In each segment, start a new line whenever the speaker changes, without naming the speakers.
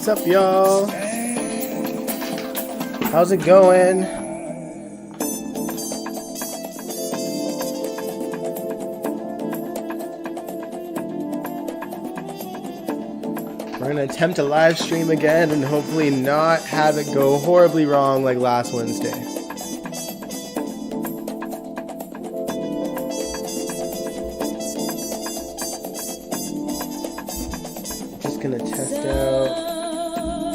What's up, y'all? How's it going? We're gonna attempt a live stream again and hopefully not have it go horribly wrong like last Wednesday. Just gonna test out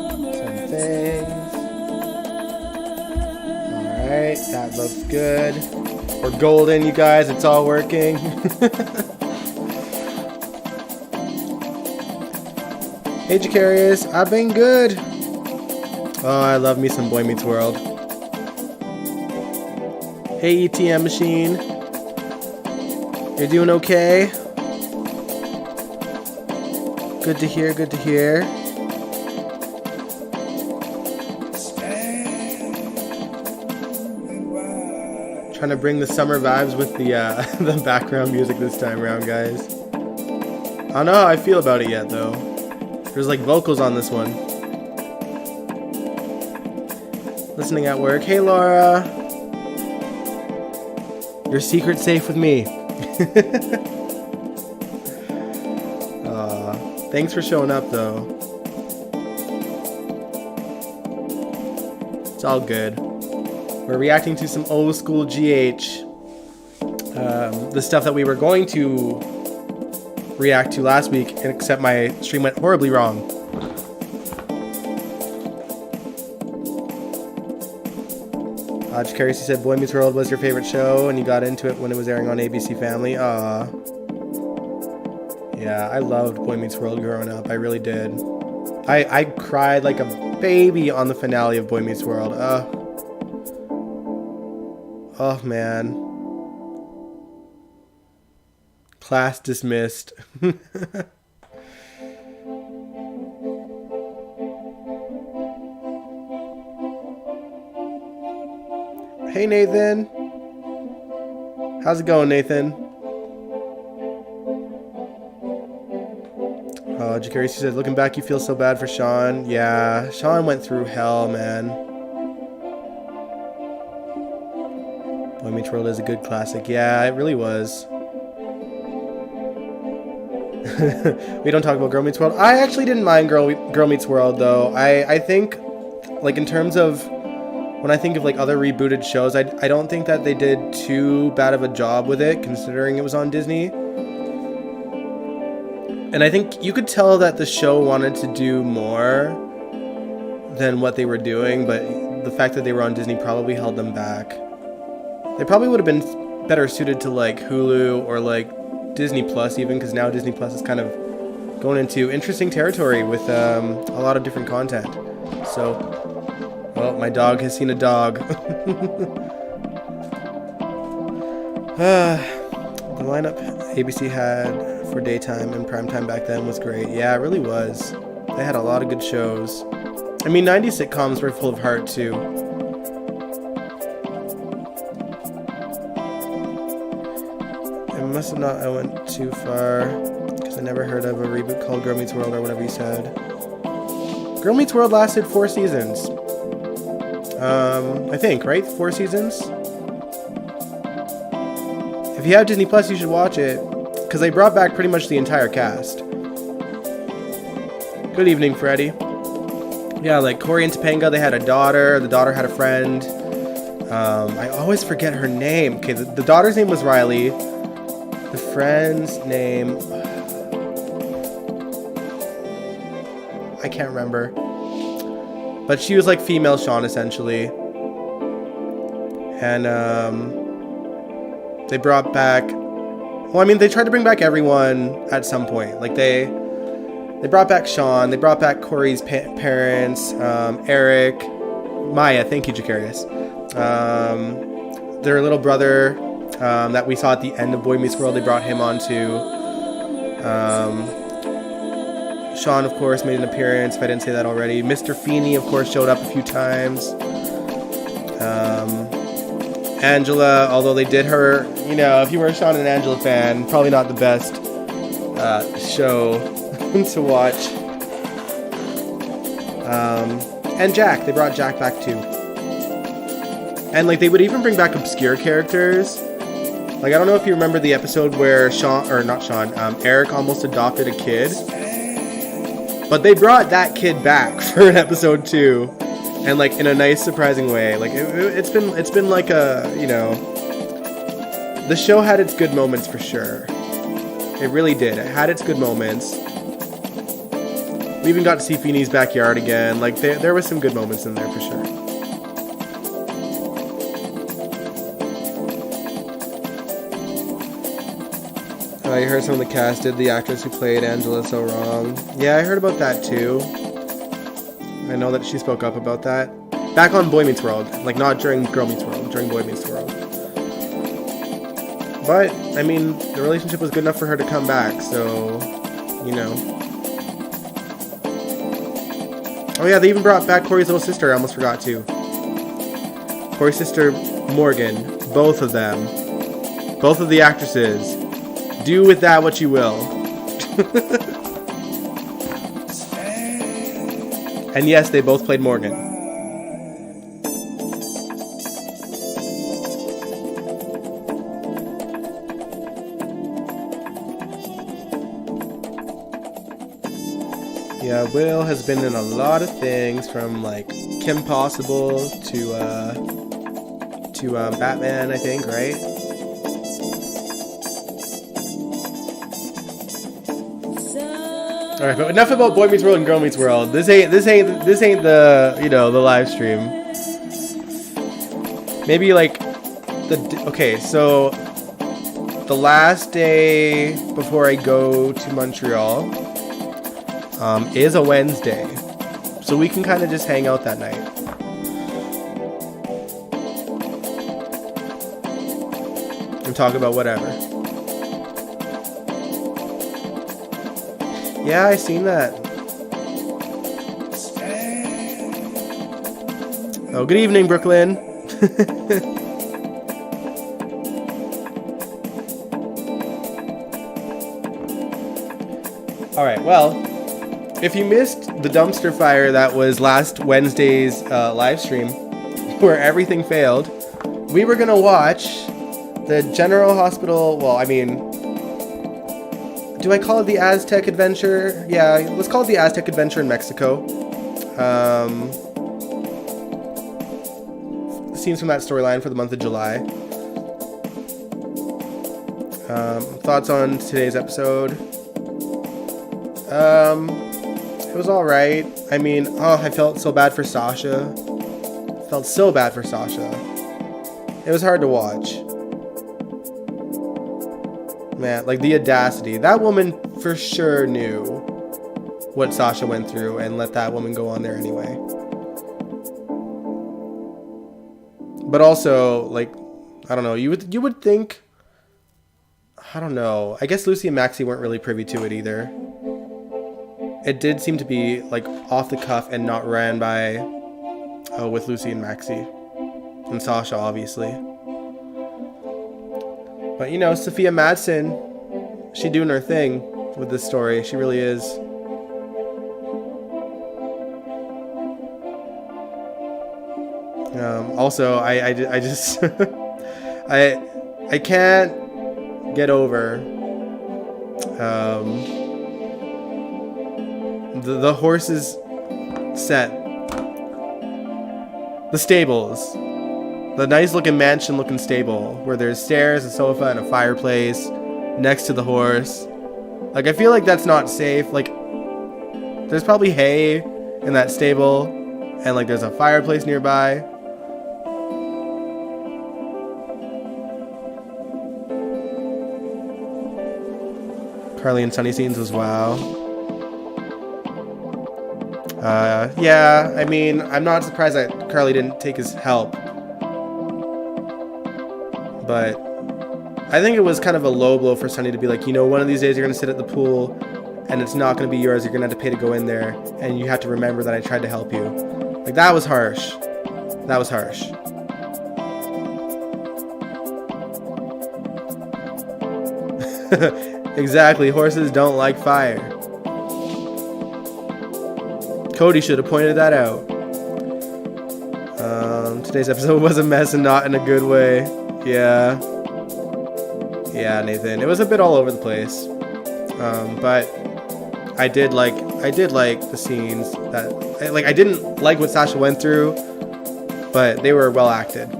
some things. Alright, that looks good. We're golden, you guys, it's all working. Hey Jacarius, I've been good. Oh, I love me some Boy Meets World. Hey ETM Machine. You're doing okay? Good to hear, good to hear. Trying to bring the summer vibes with the the background music this time around, guys. I don't know how I feel about it yet, though. There's like vocals on this one. Listening at work. Hey Laura. Your secret's safe with me. Thanks for showing up though. It's all good. We're reacting to some old school GH. The stuff that we were going to react to last week, except my stream went horribly wrong. Jacarius, you said Boy Meets World was your favorite show and you got into it when it was airing on ABC Family. Yeah, I loved Boy Meets World growing up. I really did. I cried like a baby on the finale of Boy Meets World. Oh man. Class dismissed. Hey Nathan. How's it going, Nathan? Oh, Jacarius, you said, looking back, you feel so bad for Sean. Yeah, Sean went through hell, man. Boy Meets World is a good classic. Yeah, it really was. We don't talk about Girl Meets World. I actually didn't mind Girl Meets World, though. I think, like, in terms of, when I think of, like, other rebooted shows, I don't think that they did too bad of a job with it, considering it was on Disney. And I think you could tell that the show wanted to do more than what they were doing, but the fact that they were on Disney probably held them back. They probably would have been better suited to, like, Hulu or, like, Disney Plus even, because now Disney Plus is kind of going into interesting territory with a lot of different content. So, well, my dog has seen a dog. The lineup ABC had for daytime and primetime back then was great. Yeah, it really was. They had a lot of good shows. I mean, 90s sitcoms were full of heart too. I must have not, I went too far, because I never heard of a reboot called Girl Meets World or whatever you said. Girl Meets World lasted 4 seasons. I think, right? 4 seasons? If you have Disney Plus, you should watch it, because they brought back pretty much the entire cast. Good evening, Freddie. Yeah, like Corey and Topanga, they had a daughter. The daughter had a friend. I always forget her name. Okay, the daughter's name was Riley. The friend's name... I can't remember. But she was like female Shawn, essentially. And, they brought back... Well, I mean, they tried to bring back everyone at some point. Like, they brought back Shawn. They brought back Corey's parents. Eric. Maya. Thank you, Jacarius. Their little brother that we saw at the end of Boy Meets World. They brought him on, too. Shawn, of course, made an appearance, if I didn't say that already. Mr. Feeney, of course, showed up a few times. Angela, although they did her, you know, if you were a Shawn and Angela fan, probably not the best show to watch. And Jack, they brought Jack back too. And like they would even bring back obscure characters. Like I don't know if you remember the episode where Eric almost adopted a kid. But they brought that kid back for an episode 2. And like in a nice surprising way. Like it's been like a, you know, the show had its good moments for sure. It really did. It had its good moments. We even got to see Feeney's backyard again. Like there was some good moments in there for sure. You heard some of the cast did the actress who played Angela so wrong. Yeah, I heard about that too. I know that she spoke up about that. Back on Boy Meets World. Like, not during Girl Meets World. During Boy Meets World. But, I mean, the relationship was good enough for her to come back, so... You know. Oh yeah, they even brought back Corey's little sister. I almost forgot to. Corey's sister, Morgan. Both of them. Both of the actresses. Do with that what you will. And yes, they both played Morgan. Yeah, Will has been in a lot of things, from like Kim Possible to Batman, I think, right? All right, but enough about Boy Meets World and Girl Meets World. This ain't the, you know, the live stream. Maybe like okay, so the last day before I go to Montreal is a Wednesday, so we can kind of just hang out that night. And talk about whatever. Yeah, I seen that. Oh, good evening, Brooklyn. Alright, well, if you missed the dumpster fire that was last Wednesday's live stream, where everything failed, we were gonna watch the General Hospital, well, I mean... Do I call it the Aztec Adventure? Yeah, let's call it the Aztec Adventure in Mexico. Scenes from that storyline for the month of July. Thoughts on today's episode? It was alright. I mean, I felt so bad for Sasha. Felt so bad for Sasha. It was hard to watch. Man, like the audacity. That woman for sure knew what Sasha went through and let that woman go on there anyway. But also, like, I don't know, you would think I don't know. I guess Lucy and Maxie weren't really privy to it either. It did seem to be like off the cuff and not ran by with Lucy and Maxie. And Sasha, obviously. But, you know, Sophia Madsen, she doing her thing with this story. She really is. Also, I just I can't get over the horses set, the stables, the nice looking mansion looking stable where there's stairs, a sofa, and a fireplace next to the horse. Like, I feel like that's not safe. Like, there's probably hay in that stable, and like there's a fireplace nearby. Carly and Sunny scenes was wow. Yeah, I mean, I'm not surprised that Carly didn't take his help. But I think it was kind of a low blow for Sunny to be like, you know, one of these days you're going to sit at the pool and it's not going to be yours. You're going to have to pay to go in there, and you have to remember that I tried to help you. Like, that was harsh. That was harsh. Exactly, horses don't like fire. Cody should have pointed that out. Today's episode was a mess and not in a good way. Yeah, Nathan. It was a bit all over the place. But I did like the scenes that I didn't like what Sasha went through, but they were well acted.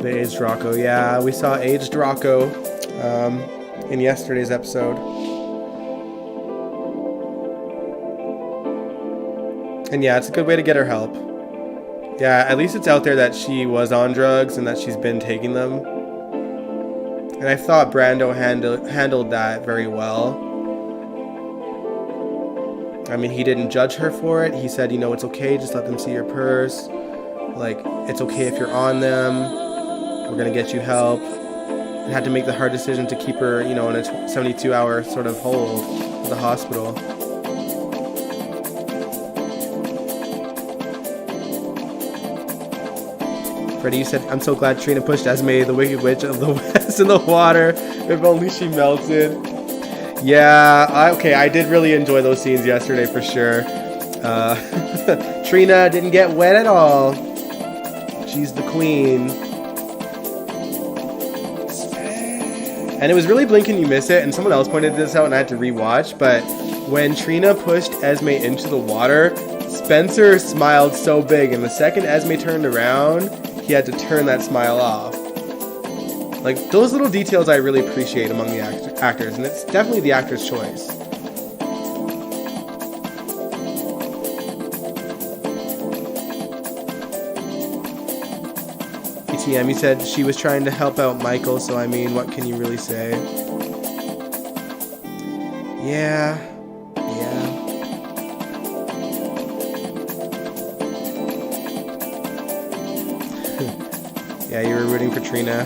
The aged Rocco. Yeah, we saw aged Rocco in yesterday's episode. And yeah, it's a good way to get her help. Yeah, at least it's out there that she was on drugs and that she's been taking them. And I thought Brando handled that very well. I mean, he didn't judge her for it. He said, you know, it's okay, just let them see your purse. Like, it's okay if you're on them. We're going to get you help. And had to make the hard decision to keep her, you know, in a 72-hour sort of hold at the hospital. Freddie, you said, I'm so glad Trina pushed Esme, the Wicked Witch of the West, in the water. If only she melted. Yeah, I did really enjoy those scenes yesterday for sure. Trina didn't get wet at all. She's the queen. And it was really blink and you miss it, and someone else pointed this out and I had to rewatch, but when Trina pushed Esme into the water, Spencer smiled so big, and the second Esme turned around, he had to turn that smile off. Like, those little details I really appreciate among the actors, and it's definitely the actor's choice. ETM, he said she was trying to help out Michael, so I mean, what can you really say? Yeah. Yeah, you were rooting for Trina.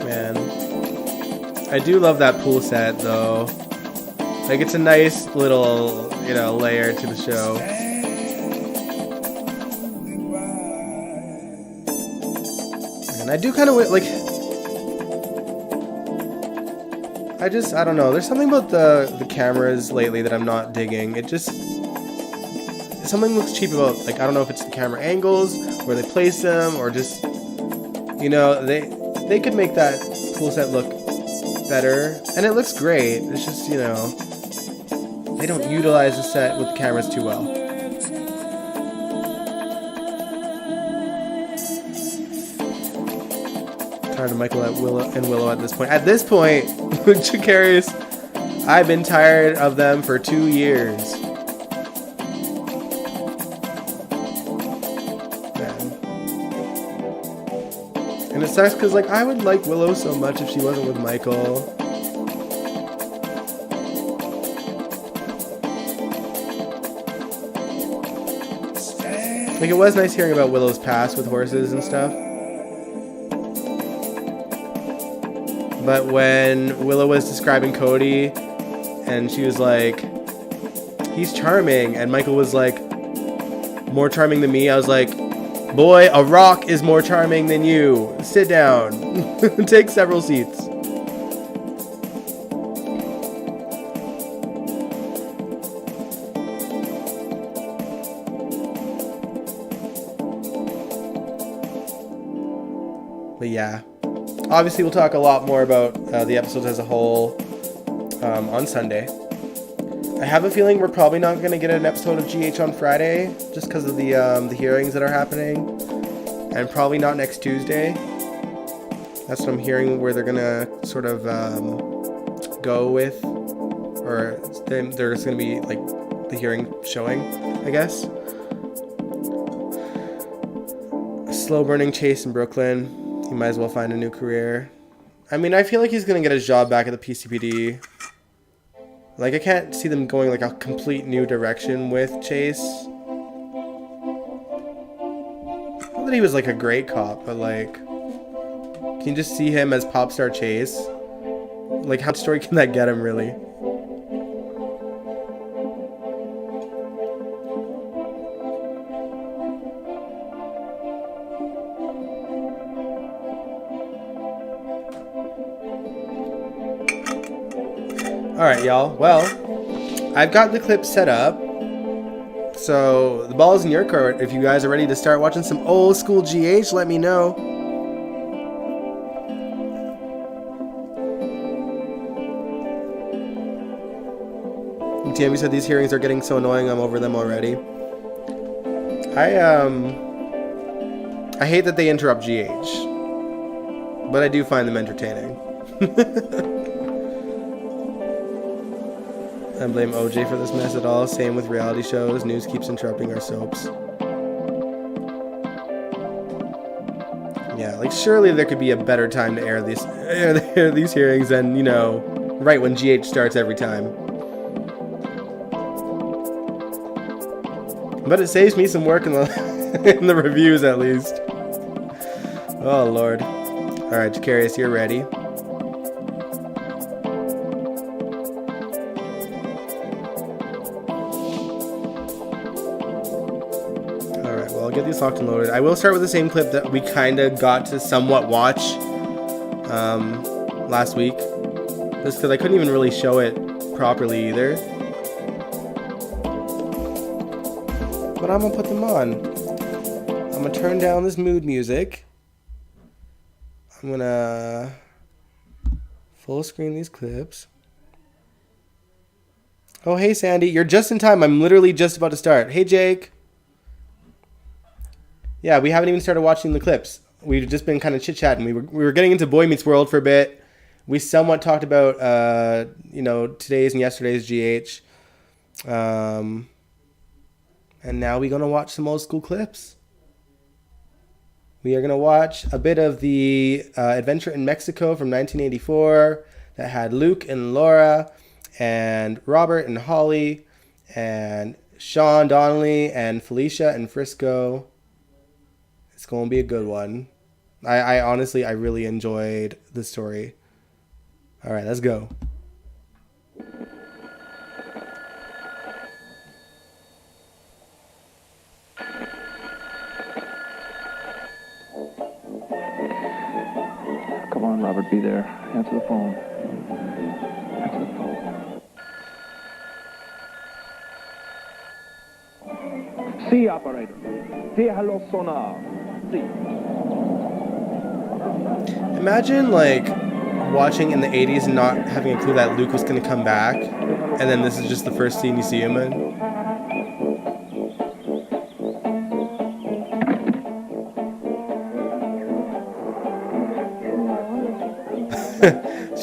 Man. I do love that pool set, though. Like, it's a nice little, you know, layer to the show. And I do kind of, like... I don't know. There's something about the cameras lately that I'm not digging. It just... Something looks cheap about, like, I don't know if it's the camera angles, where they place them, or just... You know, they could make that pool set look better. And it looks great. It's just, you know... They don't utilize the set with the cameras too well. Tired of Michael and Willow at this point. At this point, Jacarius, I've been tired of them for 2 years. Man. And it sucks because, like, I would like Willow so much if she wasn't with Michael. Like, it was nice hearing about Willow's past with horses and stuff. But when Willow was describing Cody, and she was like, he's charming, and Michael was like, more charming than me, I was like, boy, a rock is more charming than you. Sit down. Take several seats. But yeah, obviously we'll talk a lot more about the episodes as a whole on Sunday. I have a feeling we're probably not going to get an episode of GH on Friday just because of the hearings that are happening, and probably not next Tuesday. That's what I'm hearing, where they're going to sort of go with, or there's going to be like the hearing showing, I guess. Slow burning Chase in Brooklyn. He might as well find a new career. I mean, I feel like he's going to get his job back at the PCPD. Like, I can't see them going like a complete new direction with Chase. Not that he was like a great cop, but like, can you just see him as pop star Chase? Like, how much story can that get him, really? Alright, y'all. Well, I've got the clip set up. So, the ball's in your court. If you guys are ready to start watching some old school GH, let me know. TMB said these hearings are getting so annoying, I'm over them already. I hate that they interrupt GH, but I do find them entertaining. I don't blame OJ for this mess at all. Same with reality shows. News keeps interrupting our soaps. Yeah, like, surely there could be a better time to air these hearings than, you know, right when GH starts every time. But it saves me some work in the in the reviews, at least. Oh, Lord. Alright, Jacarius, you're ready. Get these locked and loaded. I will start with the same clip that we kind of got to somewhat watch last week, just because I couldn't even really show it properly either. But I'm gonna put them on. I'm gonna turn down this mood music. I'm gonna full screen these clips. Oh, hey Sandy, you're just in time. I'm literally just about to start. Hey Jake. Yeah, we haven't even started watching the clips. We've just been kind of chit-chatting. We were getting into Boy Meets World for a bit. We somewhat talked about, you know, today's and yesterday's GH. And now we're going to watch some old school clips. We are going to watch a bit of the Adventure in Mexico from 1984 that had Luke and Laura and Robert and Holly and Sean Donnelly and Felicia and Frisco. It's going to be a good one. I honestly, I really enjoyed the story. All right, let's go.
Come on, Robert, be there. Answer the phone. Answer the phone. See, operator. Say hello, sonar.
Imagine, like, watching in the 80s and not having a clue that Luke was going to come back, and then this is just the first scene you see him in.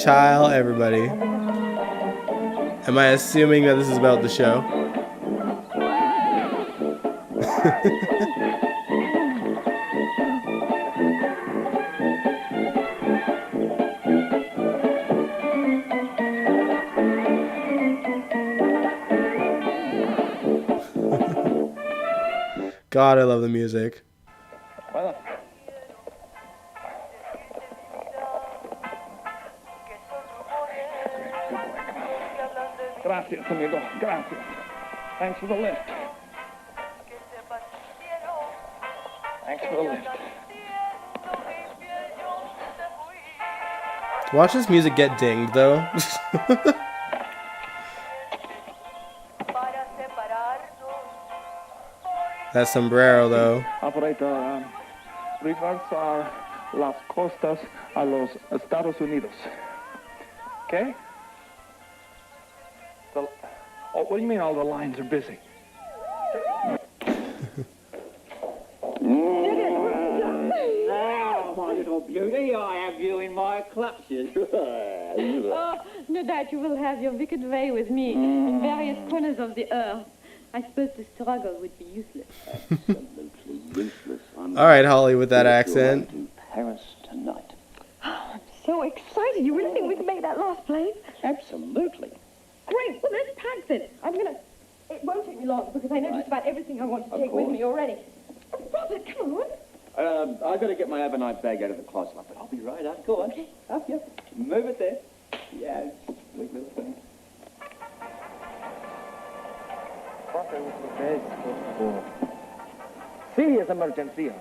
Child, everybody. Am I assuming that this is about the show? God, I love the music.
Well, gracias, amigo. Gracias. Thanks for the lift. Thanks for the lift.
Watch this music get dinged, though. That sombrero, though.
Operator, reverse las costas a los Estados Unidos. Okay? What do you mean all the lines are busy?
Now, my little beauty, I have you in my clutches.
Oh, no doubt you will have your wicked way with me in various corners of the earth. I suppose the struggle would be useless.
Absolutely useless.
All right, Holly, with that accent.
To Paris tonight.
Oh, I'm so excited. You really think we can make that last place?
Absolutely.
Great. Well, let's pack then. It won't take me long because I know just about everything I want to take with me already. Oh, Robert, come on.
I've got to get my overnight bag out of the closet, but I'll be right up. Go on.
Okay.
Up, yeah. Move it there. Yes. Sweet little thing.
Sí, es emergencia.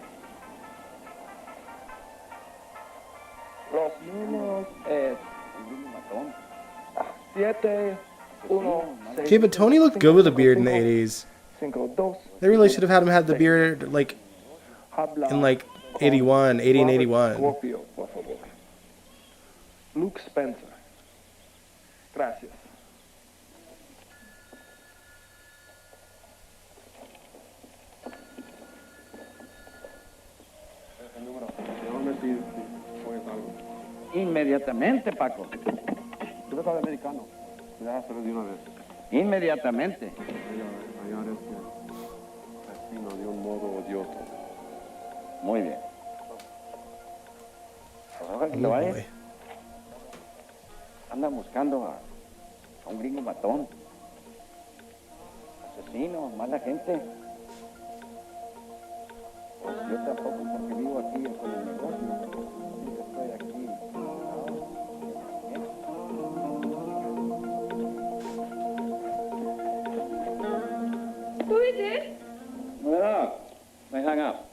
Los números es 716.
Okay, but Tony looked good with a beard in the 80s. They really should have had him have the beard, like, in, like, 80 and 81.
Scorpio, por favor. Luke Spencer. Gracias.
Inmediatamente, Paco.
Tú ves al americano. Déjaselo de una vez.
Inmediatamente.
Hallar este asesino de un modo o de otro.
Muy bien. Ahora que
Oh,
lo vaya,
boy.
anda buscando a un gringo matón. Asesino, mala gente. Pues yo tampoco, porque vivo aquí con el negocio. Yo estoy aquí.
Who is it?
Well, they hung up.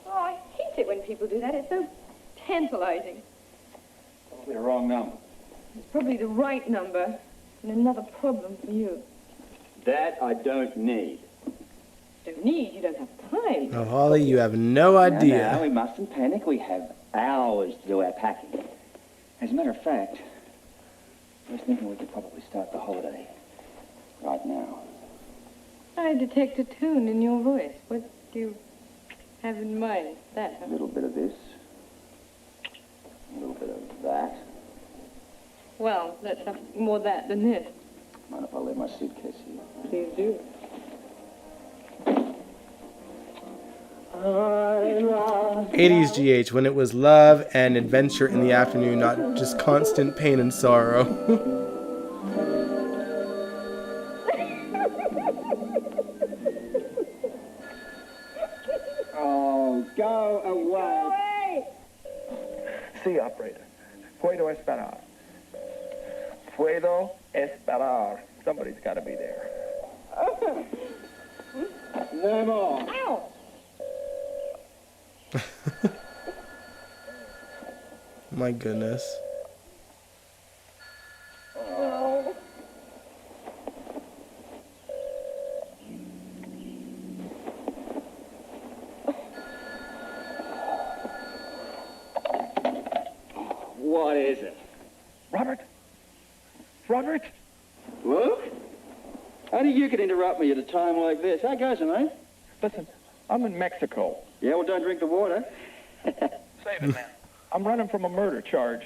Oh, I hate it when people do that. It's so tantalizing.
Probably the wrong number.
It's probably the right number. And another problem for you.
That I don't need.
Don't need. You don't have time.
Oh, Holly, you have no
No,
idea.
we mustn't panic. We have hours to do our packing. As a matter of fact, I was thinking we could probably start the holiday right now.
I detect a tone in your voice. What do you have in mind? That,
A
huh?
little bit of this, a little bit of that.
Well, let's have more that than this.
Mind if I leave my suitcase here?
Please do.
80s GH, when it was love and adventure in the afternoon, not just constant pain and sorrow.
Oh, go away.
Sí, operator. Puedo esperar. Puedo esperar. Somebody's got to be there.
No more.
Ow!
My goodness.
Oh.
What is it?
Robert? Robert?
Luke? How do you get interrupt me at a time like this? How goes it, mate?
Listen, I'm in Mexico.
Yeah, well, don't drink the water.
Save it, man. I'm running from a murder charge.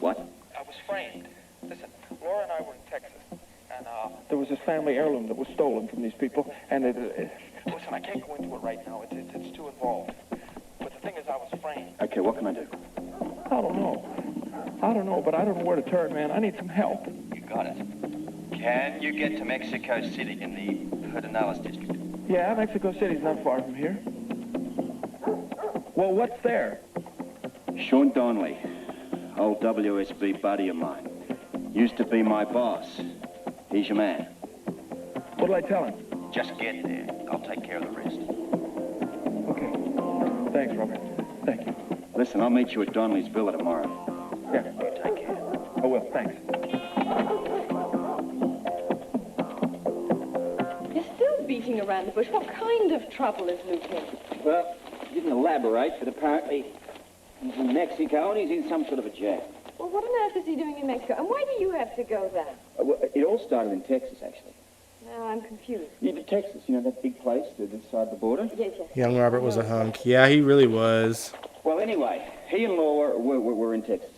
What?
I was framed. Listen, Laura and I were in Texas, and there was this family heirloom that was stolen from these people, and listen, I can't go into it right now. It's too involved. But the thing is, I was framed.
Okay, what can I do?
I don't know, but I don't know where to turn, man. I need some help.
You got it.
Okay.
Can you get to Mexico City in the Pedernales district?
Yeah, Mexico City's not far from here. Well, what's there?
Sean Donnelly, old WSB buddy of mine. Used to be my boss. He's your man.
What'll I tell him?
Just get there. I'll take care of the rest.
Okay. Thanks, Robert. Thank you.
Listen, I'll meet you at Donnelly's villa tomorrow.
Yeah,
You take care.
I will. Thanks.
You're still beating around the bush. What kind of trouble is Luke in?
Well, he didn't elaborate, but apparently he's in Mexico and he's in some sort of a jam.
Well, what on earth is he doing in Mexico? And why do you have to go there?
Well, it all started in Texas, actually.
Now I'm confused.
Texas, you know, that big place to this side of the border?
Yes, yes.
Young Robert was a hunk. Yeah, he really was.
Well, anyway, he and Laura were in Texas.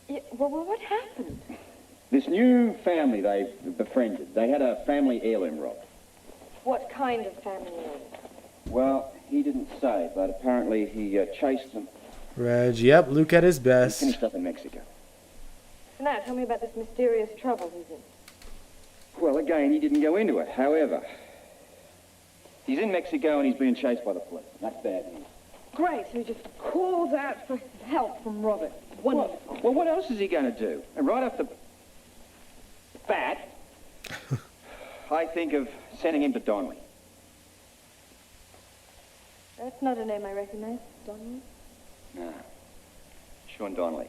Yeah, well, what happened?
This new family they befriended, they had a family heirloom rob.
What kind of family name?
Well, he didn't say, but apparently he chased them
Reg, yep, Luke at his
and
best.
finished up in Mexico.
Now, tell me about this mysterious trouble he's in.
Well, again, he didn't go into it. However, he's in Mexico and he's being chased by the police. That's bad news.
Great, so he just calls out for help from Robert. Wonderful.
Well, what else is he going to do? And right off the bat, I think of sending him to Donnelly.
That's not a name I recognize, Donald.
No. Sean Donnelly,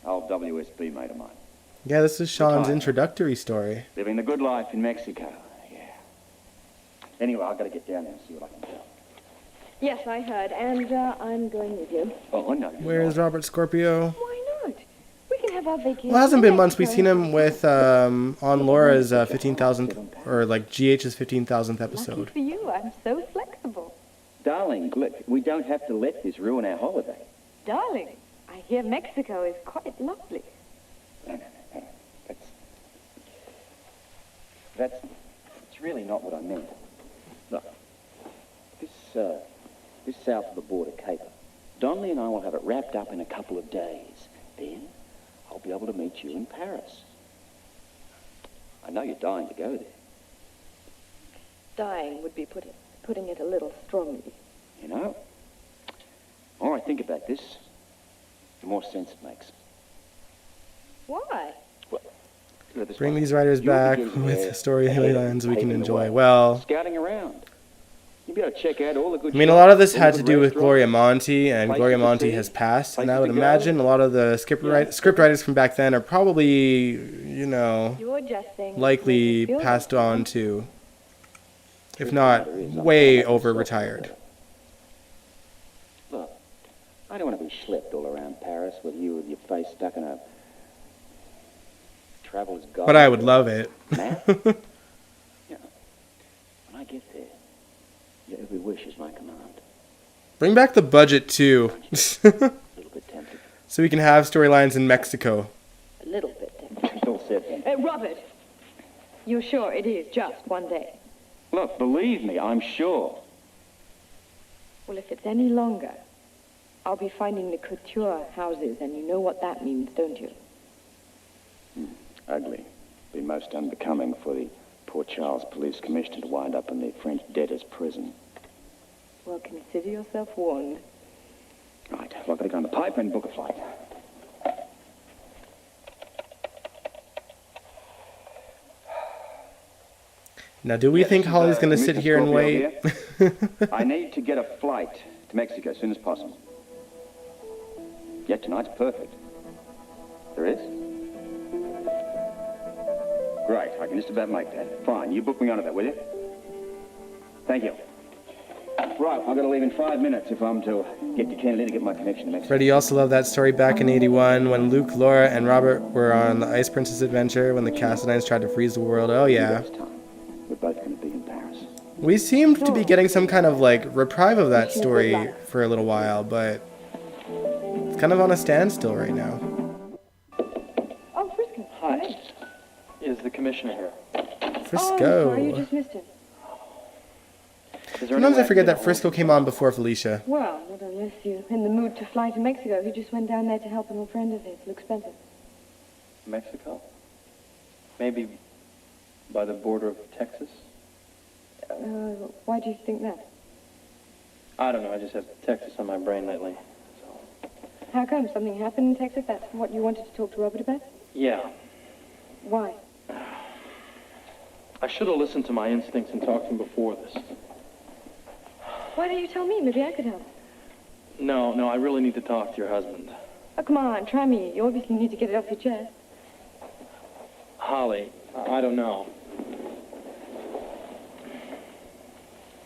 old WSB mate of mine.
Yeah, this is Sean's
Retired.
introductory story.
Living the good life in Mexico. Yeah. Anyway, I've got to get down there and see what I can do.
Yes, I heard, and I'm going with you.
Oh, I know.
Where's Robert Scorpio?
Why not? We can have our vacation.
Well, it hasn't been
in
months. We've
Mexico.
seen him with on Laura's 15,000th, or like GH's 15,000th
Lucky
episode.
for you, I'm so flexible.
Darling, look, we don't have to let this ruin our holiday.
Darling, I hear Mexico is quite lovely.
No. That's really not what I meant. Look, this south of the border caper, Donnelly and I will have it wrapped up in a couple of days. Then I'll be able to meet you in Paris. I know you're dying to go there.
Dying would be putting it a little strongly.
You know, the more I think about this, the more sense it makes.
Why?
Well, look at this
Bring
one.
these writers
You'll be
back
getting
with
there,
storylines we can
paving the
enjoy.
way,
Well,
scouting around. You'll be able to check out all the good
I mean, a
shops,
lot of this
all
had
the
to do with
restaurants.
Gloria Monty, and
places
Gloria
to
Monty
see,
has passed. And I
places
would
to go.
imagine a lot of the script writers from back then are probably, you know,
You're just saying.
likely passed on to, if not way over retired.
Look, I don't want to be schlepped all around Paris with you with your face stuck in a traveler's guide.
But I would love it.
Map? Yeah. When I get there, your every wish is my command.
Bring back the budget too,
A little bit tempted.
so we can have storylines in Mexico.
A little bit.
It's all set then.
Robert, you're sure it is just one day?
Look, believe me, I'm sure.
Well, if it's any longer, I'll be finding the couture houses, and you know what that means, don't you?
Ugly. Be most unbecoming for the Port Charles Police Commissioner to wind up in the French debtor's prison.
Well, consider yourself warned.
Right, well, I've got to go on the pipe and book a flight.
Now, do we think Holly's going to sit
Mr.
here and
Scorpio
wait?
I need to get a flight to Mexico as soon as possible. Yeah, tonight's perfect. There is? Great, I can just about make that. Fine, you book me onto that, will you? Thank you. Right, I've got to leave in 5 minutes if I'm to get to Kennedy to get my connection to Mexico.
Freddie also loved that story back in '81 when Luke, Laura, and Robert were on the Ice Princess adventure when the Cassadines tried to freeze the world. Oh yeah.
This time, we're both going to be in Paris.
We seemed to be getting some kind of like reprieve of that story for a little while, but it's kind of on a standstill right now.
Oh, Frisco.
Hi. Is the commissioner here?
Oh,
Frisco.
sorry, you just missed him.
Is there
Sometimes
any
I
way
forget
can
that Frisco came on before Felicia.
Well, not unless you're in the mood to fly to Mexico. He just went down there to help an old friend of his, Luke Spencer.
Mexico? Maybe
By the border of Texas?
Why do you think that?
I don't know. I just have Texas on my brain lately.
How come? Something happened in Texas? That's what you wanted to talk to Robert about?
Yeah.
Why?
I should have listened to my instincts and talked to him before this.
Why don't you tell me? Maybe I could help.
No, I really need to talk to your husband.
Oh, come on, try me. You obviously need to get it off your chest.
Holly, I don't know.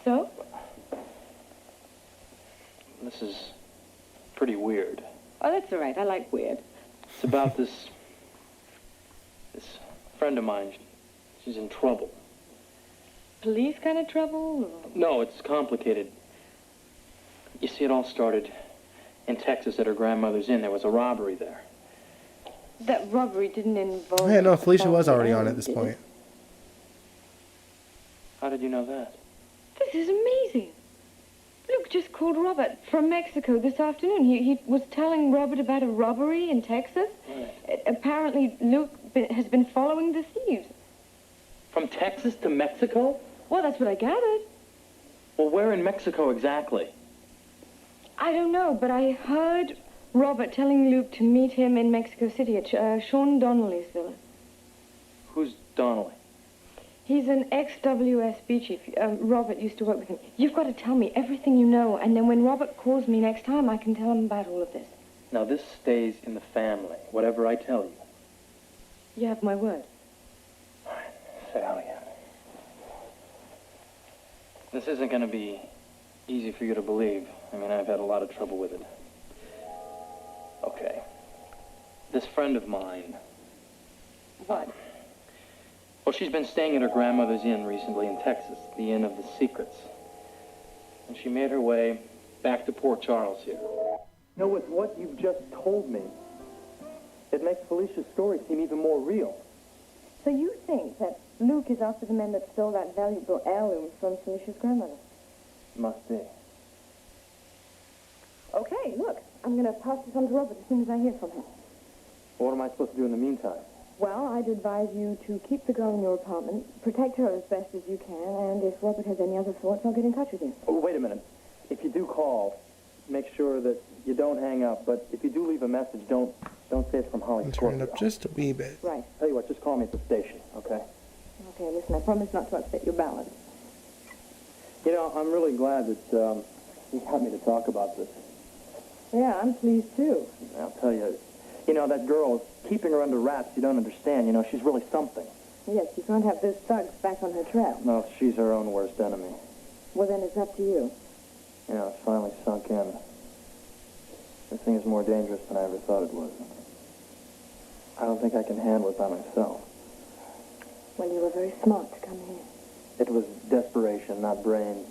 So?
This is pretty weird.
Oh, that's all right. I like weird.
It's about this friend of mine. She's in trouble.
Police kind of trouble? Or...
No, it's complicated. You see, it all started in Texas at her grandmother's inn. There was a robbery there.
That robbery didn't involve...
Yeah, no, Felicia was already on at this point.
How did you know that?
This is amazing. Luke just called Robert from Mexico this afternoon. He was telling Robert about a robbery in Texas.
Right.
Apparently, Luke has been following the thieves.
From Texas to Mexico?
Well, that's what I gathered.
Well, where in Mexico exactly?
I don't know, but I heard Robert telling Luke to meet him in Mexico City at Sean Donnelly's villa.
Who's Donnelly?
He's an ex-WSB chief. Robert used to work with him. You've got to tell me everything you know, and then when Robert calls me next time, I can tell him about all of this.
Now, this stays in the family, whatever I tell you.
You have my word.
Say how again. This isn't going to be easy for you to believe. I mean, I've had a lot of trouble with it. Okay. This friend of mine...
What?
Well, she's been staying at her grandmother's inn recently in Texas, the Inn of the Secrets. And she made her way back to Port Charles here.
No, with what you've just told me, it makes Felicia's story seem even more real.
So you think that Luke is after the men that stole that valuable heirloom from Felicia's grandmother?
Must be.
Okay, look, I'm going to pass this on to Robert as soon as I hear from him.
What am I supposed to do in the meantime?
Well, I'd advise you to keep the girl in your apartment, protect her as best as you can, and if Robert has any other thoughts, I'll get in touch with you.
Oh, wait a minute. If you do call, make sure that you don't hang up. But if you do leave a message, don't say it's from Holly
Turn it
Scorpio.
up just a wee bit.
Right.
Tell you what, just call me at the station, okay?
Okay, listen, I promise not to upset your balance.
You know, I'm really glad that you got me to talk about this.
Yeah, I'm pleased, too.
I'll tell you, that girl, keeping her under wraps, you don't understand. She's really something.
Yes, you can't have those thugs back on her trail.
No, she's her own worst enemy.
Well, then it's up to you.
It's finally sunk in. This thing is more dangerous than I ever thought it was. I don't think I can handle it by myself.
Well, you were very smart to come here.
It was desperation, not brains.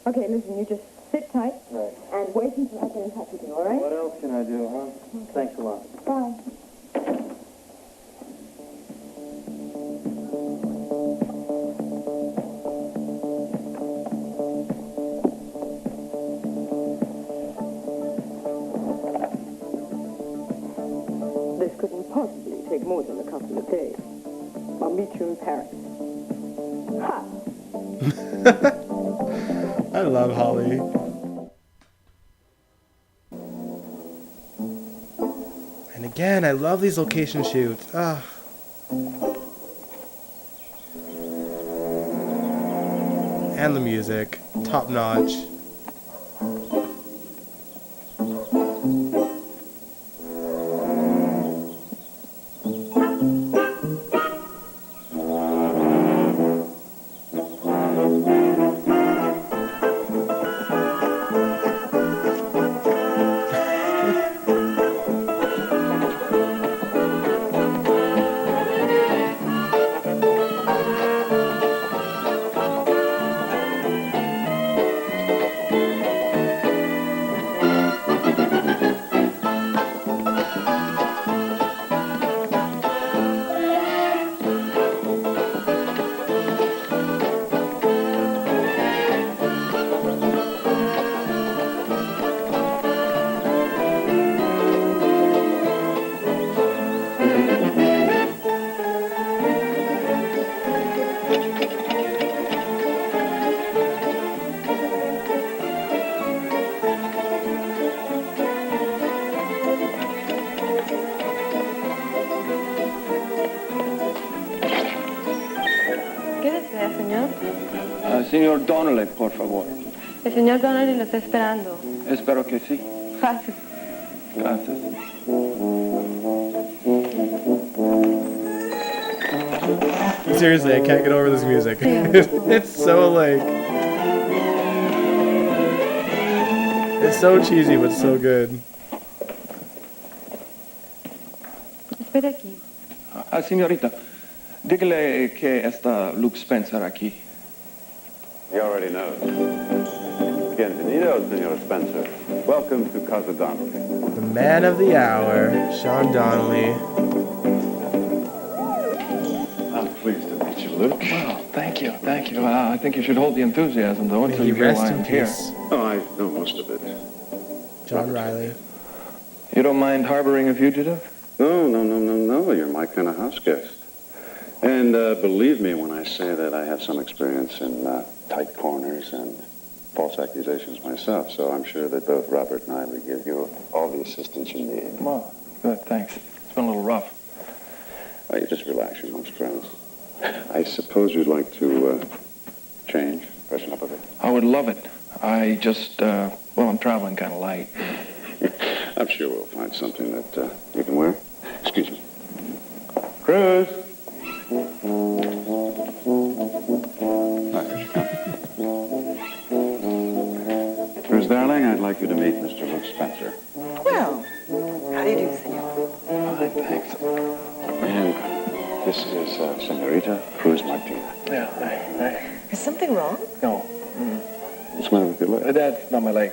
Okay, listen, you just sit tight
Right.
and wait until I get in touch with you, all right?
What else can I do, huh? Thanks a lot.
Bye. This couldn't possibly take more than a couple of days. I'll meet you in Paris. Ha!
I love Holly. And again, I love these location shoots. Ah. And the music, top notch.
Señor Donnelly, por favor.
El señor Donnelly lo está esperando.
Espero que sí.
Gracias.
Gracias.
Seriously, I can't get over this music.
Yeah.
It's so like... It's so cheesy, but so good.
Espera aquí.
Señorita, dígale que está Luke Spencer aquí.
He already knows. Bienvenido, Senor Spencer. Welcome to Casa Donnelly.
The man of the hour, Sean Donnelly.
I'm pleased to meet you, Luke.
Well, thank you, thank you. I think you should hold the enthusiasm, though,
May
until
he
you hear
rest
why
in
I'm here.
peace.
Oh, I know most of it.
John Riley.
You don't mind harboring a fugitive?
No. You're my kind of house guest. And believe me when I say that I have some experience in tight corners and false accusations myself, so I'm sure that both Robert and I will give you all the assistance you need.
Well, good, thanks. It's been a little rough.
Oh, you just relax, you're amongst friends. I suppose you'd like to change, freshen up a bit.
I would love it. I just, I'm traveling kind of light.
I'm sure we'll find something that you can wear. Excuse me. Cruz! Cruz, darling, I'd like you to meet Mr. Luke Spencer.
Well, how do you do, senor?
Fine, thanks. And this is Senorita Cruz Martina.
Yeah,
Is something wrong?
no.
What's the matter with your leg?
That's not my leg.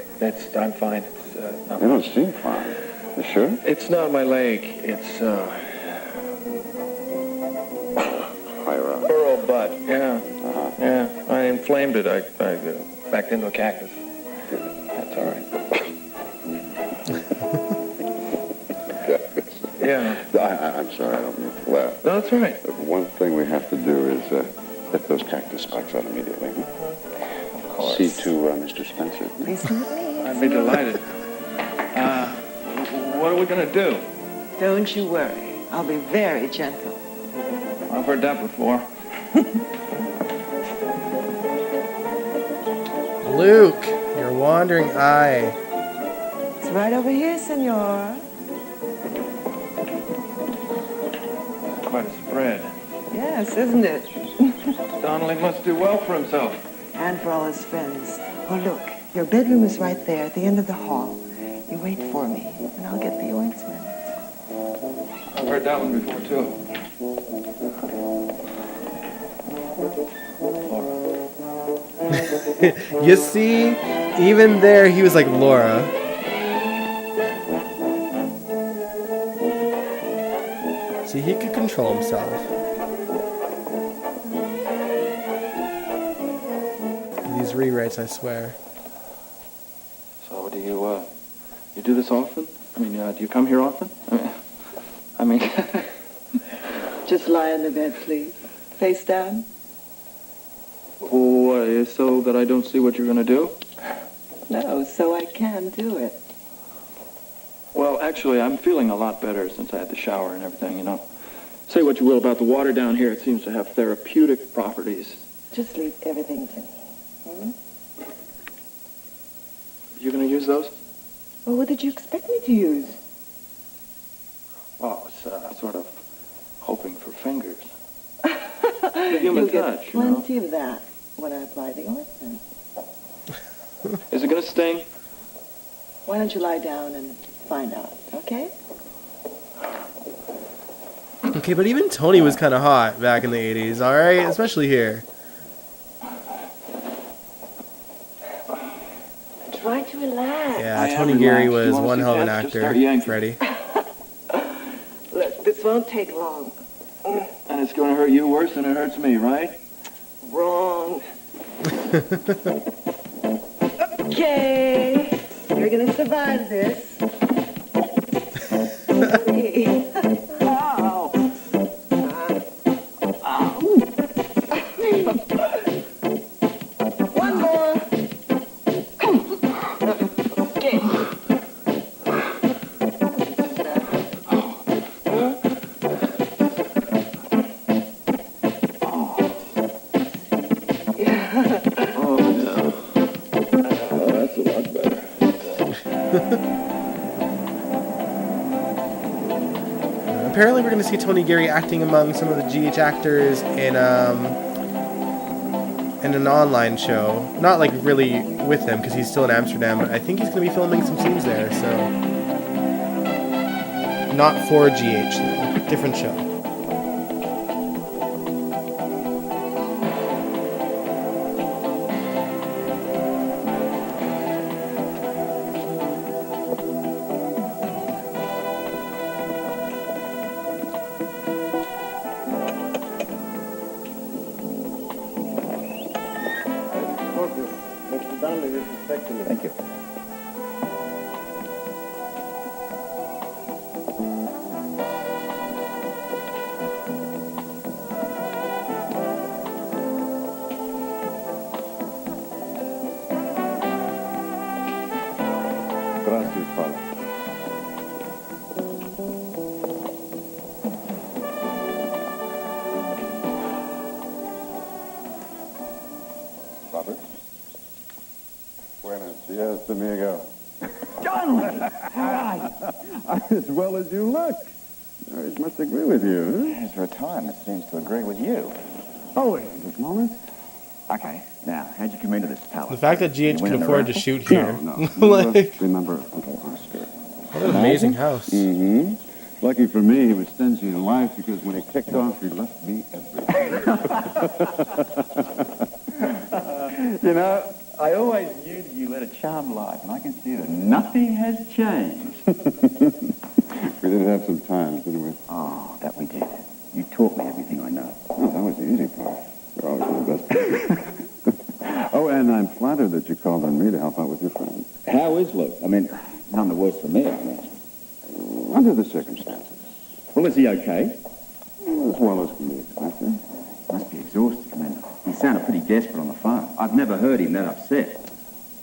I'm fine.
You don't seem fine. You sure?
It's not my leg. It's,
Higher up.
burrow butt. Yeah.
Uh-huh.
Yeah. I inflamed it. I backed into a cactus. That's all right. Yeah.
I'm sorry, I don't mean to laugh.
No, that's all right.
But one thing we have to do is get those cactus spikes out immediately.
Of course.
See to Mr. Spencer.
Please come with me.
I'd be delighted. What are we going to do?
Don't you worry. I'll be very gentle.
I've heard that before.
Luke, your wandering eye.
It's right over here, senor.
Quite a spread.
Yes, isn't it?
Donnelly must do well for himself.
And for all his friends. Oh, look, your bedroom is right there at the end of the hall. You wait for me, and I'll get the ointment.
I've heard that one before, too.
You see, even there, he was like Laura. See, he could control himself. These rewrites, I swear.
So do you do this often? I mean, do you come here often? I mean,
Just lie on the bed, please. Face down.
what, so that I don't see what you're going to do?
No, so I can do it.
Well, actually, I'm feeling a lot better since I had the shower and everything, you know. Say what you will about the water down here, it seems to have therapeutic properties.
Just leave everything to me.
You going to use those?
Well, what did you expect me to use?
Well, it's sort of hoping for fingers. The human
You'll get
touch, you know.
plenty of that when I apply the ointment.
Is it going to sting?
Why don't you lie down and find out, okay?
Okay, but even Tony was kind of hot back in the 80s, alright? Especially here.
Try to relax.
Yeah,
I am
Tony Geary
relaxed. You
was
wanna
one
see
hell of an
Ted? Just
actor.
start yanking.
Freddie.
Look, this won't take long.
And it's going to hurt you worse than it hurts me, right?
Wrong. Okay. You're gonna survive this. Ow. One more. Okay.
Apparently we're going to see Tony Geary acting among some of the GH actors in an online show. Not like really with them because he's still in Amsterdam, but I think he's going to be filming some scenes there, so... Not for GH, though. Different show.
Mr. Donnelly is expecting you. Thank you. Gracias, Father. Robert? Buenos dias, amigo.
John! Hi!
As well as you look. It must agree with you,
As for a time, it seems to agree with you.
huh? Oh, wait just a moment.
Okay, now, how'd you come into this palace?
The fact that GH could afford to shoot here.
No.
Like,
Remember Uncle Oscar.
what an amazing house.
Mm-hmm. Lucky for me, he was stingy in life because when he kicked off, he left me everything.
You know, I always knew that you led a charmed life, and I can see that nothing has changed.
We did have some times, didn't we?
Oh, that we did. You taught me everything I know.
Oh, that was the easy part. You're always the best part. Oh, and I'm flattered that you called on me to help out with your friend.
How is Luke? I mean, none the worse for me, I imagine.
Under the circumstances.
Well, is he okay?
As well as can be expected.
Must be exhausted. I mean, he sounded pretty desperate on the phone. I've never heard him that upset.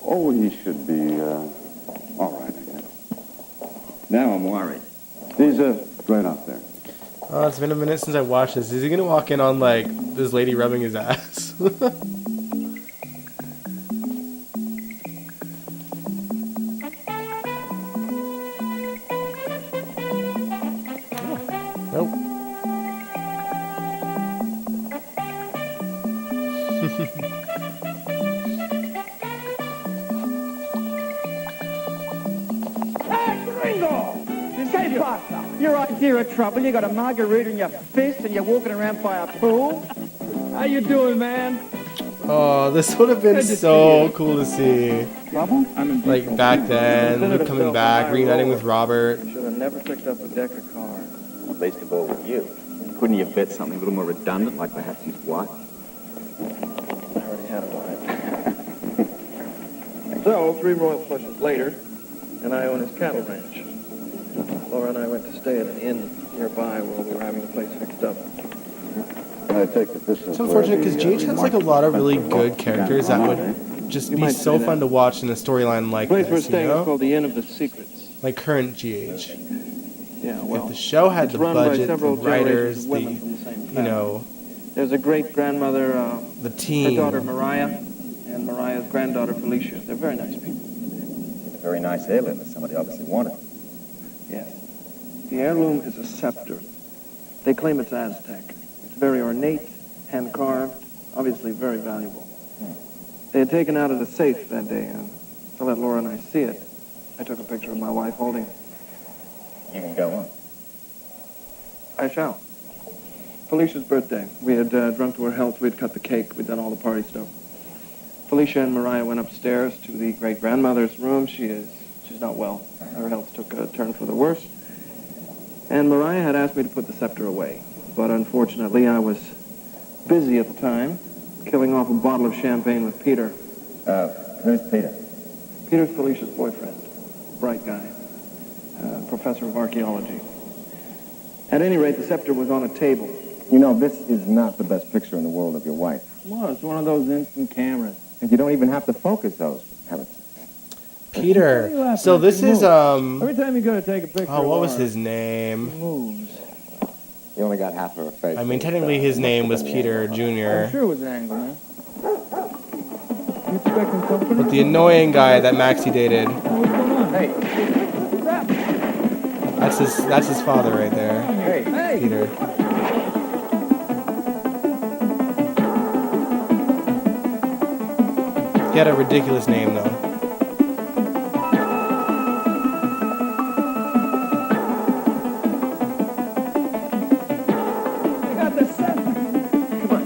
Oh, he should be, all right, I guess.
Now I'm worried.
He's, right up there.
Oh, it's been a minute since I watched this. Is he gonna walk in on, like, this lady rubbing his ass? Nope.
Hey, Gringo! ¿Qué pasa? Your idea of trouble, you got a margarita in your fist and you're walking around by a pool? How you doing, man?
Oh, this would have been so cool to see.
Trouble?
Like, back then, Luke coming back, reuniting with Robert.
Should have never picked up a deck of cards.
At least a ball with you. Couldn't you bet something a little more redundant, like perhaps his wife?
I already had a wife. So, 3 royal flushes later, and I own his cattle ranch. Laura and I went to stay at an inn nearby while we were having the place fixed up.
I take that this is
It's unfortunate because GH has like a lot of really good characters that would just be so fun to watch in a storyline like
The place we're
this, you
staying is
know?
called the Inn of the Secrets.
Like current GH.
Yeah, well,
If the show had
it's
the
run by
budget, the
several
writers,
generations of
the,
women from the same
you
family.
know,
There's a great-grandmother,
the
her
team.
daughter Mariah, and Mariah's granddaughter Felicia. They're very nice people.
A very nice heirloom that somebody obviously wanted.
Yes. The heirloom is a scepter. They claim it's Aztec. It's very ornate, hand-carved, obviously very valuable. They had taken out of the safe that day, and to let Laura and I see it, I took a picture of my wife holding it.
You can go on.
I shall. Felicia's birthday. We had drunk to her health. We'd cut the cake. We'd done all the party stuff. Felicia and Mariah went upstairs to the great-grandmother's room. She's not well. Her health took a turn for the worse. And Mariah had asked me to put the scepter away. But unfortunately, I was busy at the time, killing off a bottle of champagne with Peter.
Who's Peter?
Peter's Felicia's boyfriend. Bright guy. Professor of archaeology. At any rate, the scepter was on a table.
You know, this is not the best picture in the world of your wife.
Well, it's one of those instant cameras.
And you don't even have to focus those. Have it.
Peter. So this is,
Every time you go to take a picture
oh, what
of
was
her,
his name?
she moves.
You only got half of her face.
I mean, technically his name was Peter
I'm
Jr.,
sure it was an angle, man. You expecting company?
but the annoying guy that Maxie dated.
What's going on?
Hey.
That's his father right there.
Hey.
Peter. He had a ridiculous name though.
You got the scepter. Come on.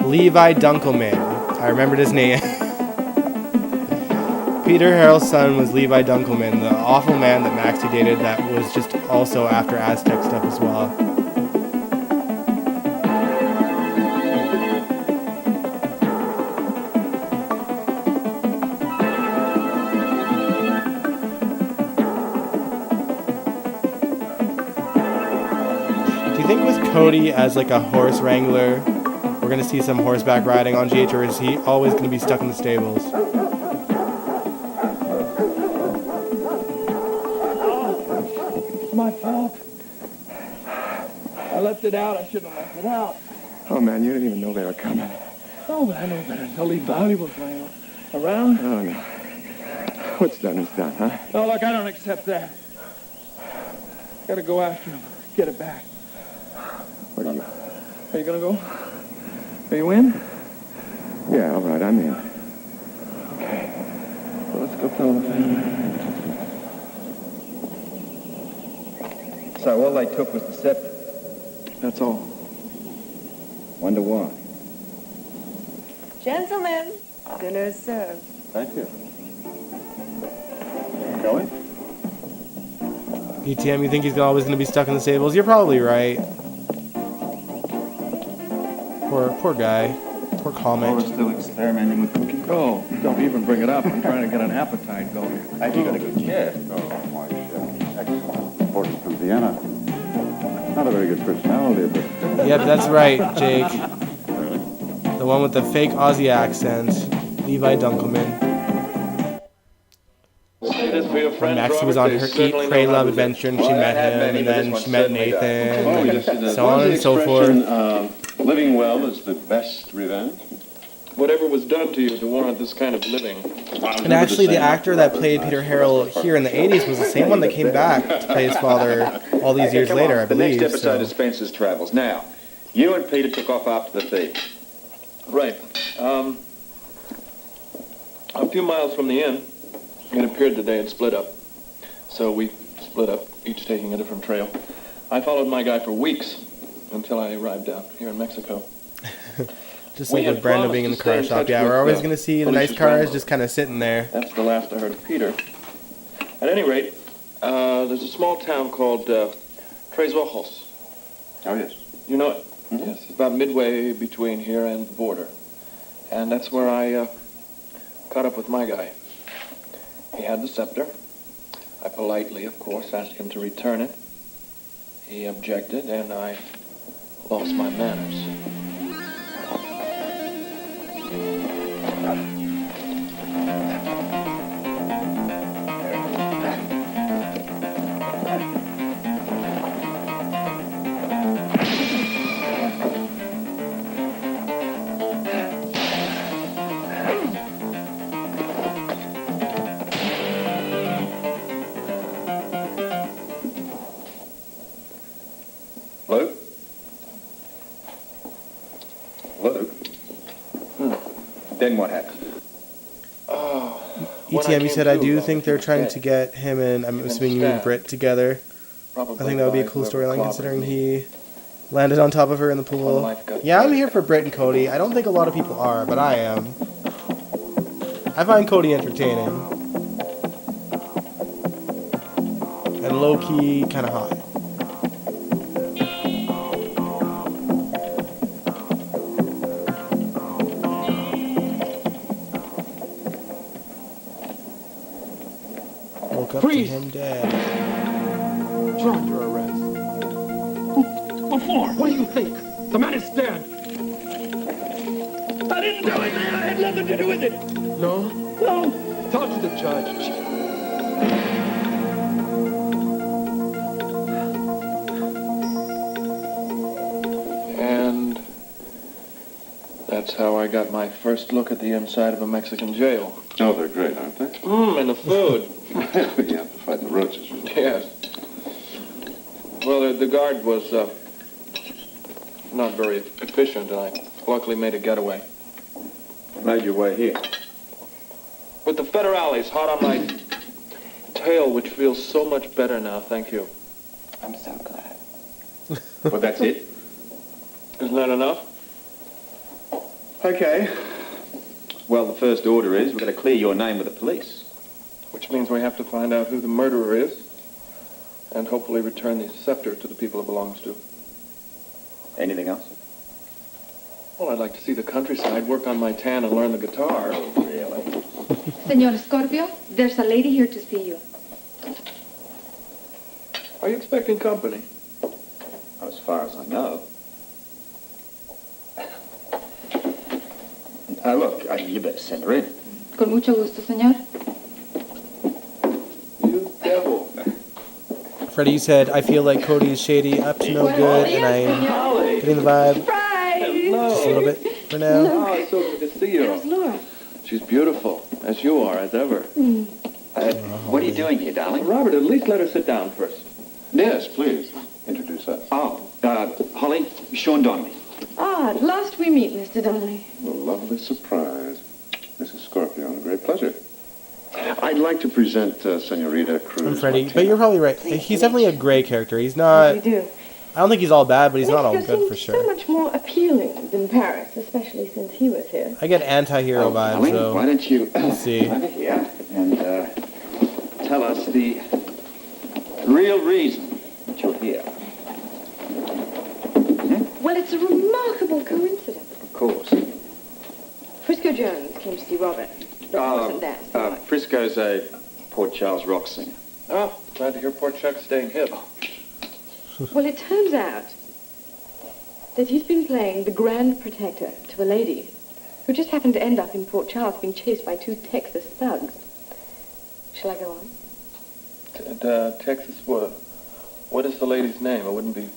Levi Dunkelman. I remembered his name. Peter Harrell's son was Levi Dunkelman, the awful man that Maxie dated that was just also after Aztec stuff as well. Do you think with Cody as like a horse wrangler, we're going to see some horseback riding on GH, or is he always going to be stuck in the stables?
It's my fault. I left it out. I shouldn't have left it out.
Oh, man, you didn't even know they were coming.
Oh, but I know better. They'll leave valuables laying around.
Oh, no. What's done is done, huh?
Oh, look, I don't accept that. Gotta go after him. Get it back.
What are you?
Are you gonna go? Are you in?
Yeah, all right, I'm in.
Okay. Well, let's go tell the family.
So all they took was the scepter.
That's all.
Wonder why.
Gentlemen, dinner is served.
Thank you. Going?
ETM, you think he's always going to be stuck in the stables? You're probably right. Poor guy. Poor comic.
Still experimenting with cooking.
Oh, don't even bring it up. I'm trying to get an appetite going.
Have you got a good chef?
Oh, my chef. Excellent. Imported from Vienna. Not a very good personality, but...
Yep, that's right, Jake. The one with the fake Aussie accent. Levi Dunkelman. When Maxie was on her Eat, Pray, Love adventure and she met him, and then she met Nathan, and so on and so forth.
Living well is the best revenge.
Whatever was done to you to warrant this kind of living.
And actually, the actor that played Peter Harrell here in the 80s was the same one that came back to play his father all these years later, I believe.
The next episode of Spencer's Travels. Now, you and Peter took off after the thief.
Right. A few miles from the inn, it appeared that they had split up. So we split up, each taking a different trail. I followed my guy for weeks until I arrived down here in Mexico.
Just like with Brando being in the car shop. Yeah, we're always going to see the nice cars just kind of sitting there.
That's the last I heard of Peter. At any rate, there's a small town called Tres Ojos.
Oh, yes.
You know it? Mm-hmm. Yes, it's about midway between here and the border. And that's where I caught up with my guy. He had the scepter. I politely, of course, asked him to return it. He objected, and I lost my manners.
Luke? Luke?
Then what happened?
ETM, you said, I do think they're trying to get him and, I'm assuming you and Britt together. I think that would be a cool storyline considering he landed on top of her in the pool. Yeah, I'm here for Britt and Cody. I don't think a lot of people are, but I am. I find Cody entertaining. And low-key kind of hot. Woke up to him dead.
You're under arrest. What for? What do you think? The man is dead. I didn't do it, man. I had nothing to do with it.
No?
No.
Talk to the judge. And that's how I got my first look at the inside of a Mexican jail.
Oh, they're great, aren't they?
And the food.
You have to fight the roaches.
Yes. Well, the guard was not very efficient, and I luckily made a getaway.
Made your way here.
With the federales hot on my tail, which feels so much better now, thank you.
I'm so glad.
Well, that's it?
Isn't that enough?
Okay. Well, the first order is we're going to clear your name with the police.
Which means we have to find out who the murderer is, and hopefully return the scepter to the people it belongs to.
Anything else?
Well, I'd like to see the countryside, work on my tan, and learn the guitar.
Really?
Senor Scorpio, there's a lady here to see you.
Are you expecting company?
As far as I know. Look, you better send her in.
Con mucho gusto, señor.
You devil.
Freddie, you said, I feel like Cody is shady, up to no good, and I'm getting the vibe. Just a little bit for now.
Oh, it's so good to see you.
There's Laura.
She's beautiful, as you are, as ever.
What are you doing here, darling?
Robert, at least let her sit down first.
Yes, please. Introduce us.
Oh, Holly, Sean Donnelly.
Ah, at last we meet, Mr. Donnelly.
A lovely surprise. Mrs. Scorpio, a great pleasure. I'd like to present Senorita Cruz.
I'm Freddie, but you're probably right. He's definitely a gray character. He's not...
We do.
I don't think he's all bad, but he's not all
Mexico
good for
seems so
sure.
much more appealing than Paris, especially since he was here.
I get anti-hero vibes,
Holly,
though.
why don't you
Let's see.
over here and tell us the real reason that you're here?
Well, it's a remarkable coincidence.
Of course.
Frisco Jones came to see Robert, but he wasn't there. So
Frisco's a Port Charles rock singer.
Oh, glad to hear Port Chuck's staying hip.
well, it turns out that he's been playing the Grand Protector to a lady who just happened to end up in Port Charles being chased by 2 Texas thugs. Shall I go on?
Texas, what is the lady's name? It wouldn't be...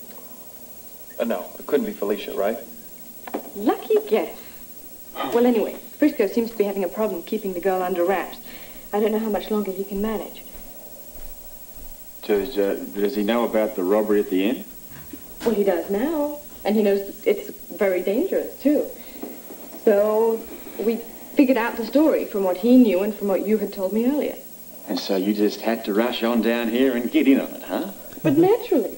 no, it couldn't be Felicia, right?
Lucky guess. Well, anyway, Frisco seems to be having a problem keeping the girl under wraps. I don't know how much longer he can manage.
Does he know about the robbery at the inn?
Well, he does now, and he knows it's very dangerous, too. So we figured out the story from what he knew and from what you had told me earlier.
And so you just had to rush on down here and get in on it, huh?
But naturally.